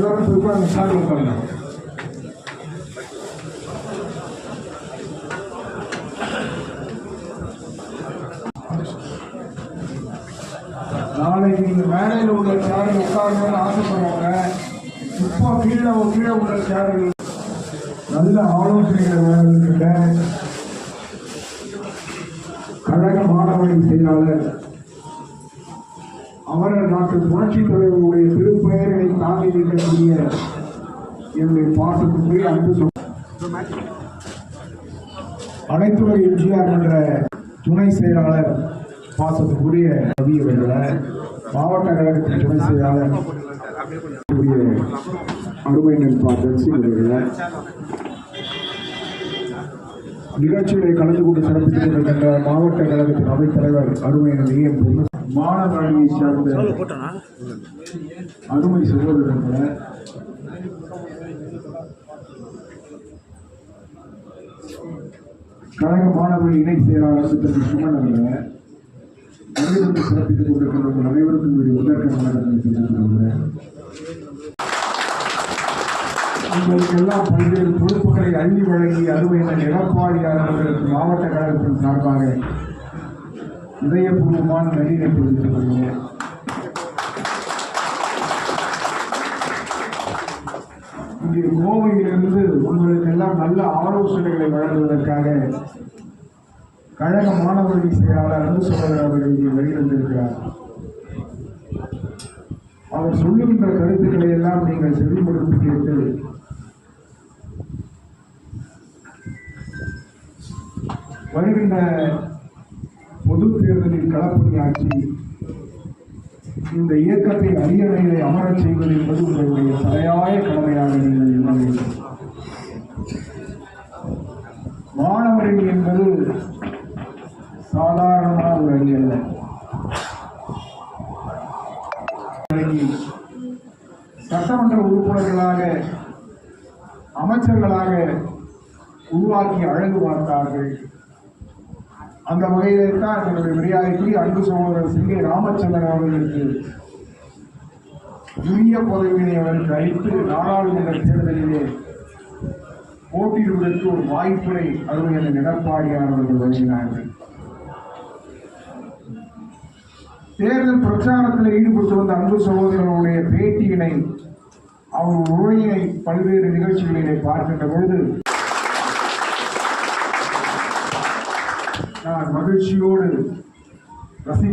எல்லாரும் போய் சாமி உட்காருங்க. நாளைக்கு இந்த மேடையில் உள்ள சேரில் உட்காரணும்னு ஆசைப்படுவாங்க. இப்போ கீழே உள்ள சேரில் நல்ல ஆலோசனைகளை வழங்குகின்ற கழக மாணவணி செயலாளர் அமரர் நாட்டு புரட்சித் தலைவருடைய திருப்பெயர்களை தாங்கி நிற்கக்கூடிய என்னுடைய பாட்டுக்கு அன்பு அனைத்துறை எம்ஜிஆர் என்ற துணை செயலாளர் பாசத்துக்குரிய ரவி அவர்களை, மாவட்ட கழகத்தின் துணை செயலாளர் அருமை நண்பர்களை, நிகழ்ச்சிகளை கலந்து கொண்டு சிறப்பித்துக் கொண்டிருக்கின்ற மாவட்ட கழகத்தின் அவைத்தலைவர் அருமை நண்பர், மாணவ அணியை சார்ந்த அருமை சகோதரர்களை, கழக மாணவர்கள் இணை செயலாளர் திரு சுமன் அவர்களை அனைவரும் சிறப்பித்துக் கொண்டிருக்கின்ற அனைவருக்கும் உங்களுக்கெல்லாம் பல்வேறு பொறுப்புகளை அள்ளி வழங்கி அருமையான எடப்பாடியார் அவர்களுக்கு மாவட்ட கழகத்தின் சார்பாக இதயபூர்வமான நன்றியை தெரிவித்துக் கொள்கிறேன். இங்கே கோவையிலிருந்து உங்களுக்கெல்லாம் நல்ல ஆலோசனைகளை வழங்குவதற்காக கழக மாணவரணி செயலாளர் அன்பு சகோதரர் அவர்கள் இங்கே வெளிவந்திருக்கிறார். அவர் சொல்லுகின்ற கருத்துக்களை எல்லாம் நீங்கள் செவிமடுத்து கேட்டு வருகின்ற பொது தேர்தலில் களப்பணியாற்றி இந்த இயக்கத்தை அரியணையை அமரச் செய்வது என்பது உங்களுடைய தலையாய கடமையாக நீங்கள் எண்ண வேண்டும். மாணவரணி என்பது சாதாரணமான ஒரு அணி அல்ல. சட்டமன்ற உறுப்பினர்களாக, அமைச்சர்களாக உருவாக்கி அழகு பார்த்தார்கள். அந்த வகையிலே தான் என்னுடைய மரியாதைக்குரிய அன்பு சகோதரர் சிங்கை ராமச்சந்திரன் அவர்களுக்கு உரிய பதவியினை அவருக்கு அளித்து நாடாளுமன்ற தேர்தலிலே போட்டியிடுவதற்கு ஒரு வாய்ப்பினை அருமையான எடப்பாடியார் அவர்கள் வழங்கினார்கள். தேர்தல் பிரச்சாரத்தில் ஈடுபட்டு வந்த அன்பு சகோதரனுடைய பேட்டியினை, அவர் உரையினை பல்வேறு நிகழ்ச்சிகளிலே பார்க்கின்ற பொழுது நான் மகிழ்ச்சியோடு ரசித்து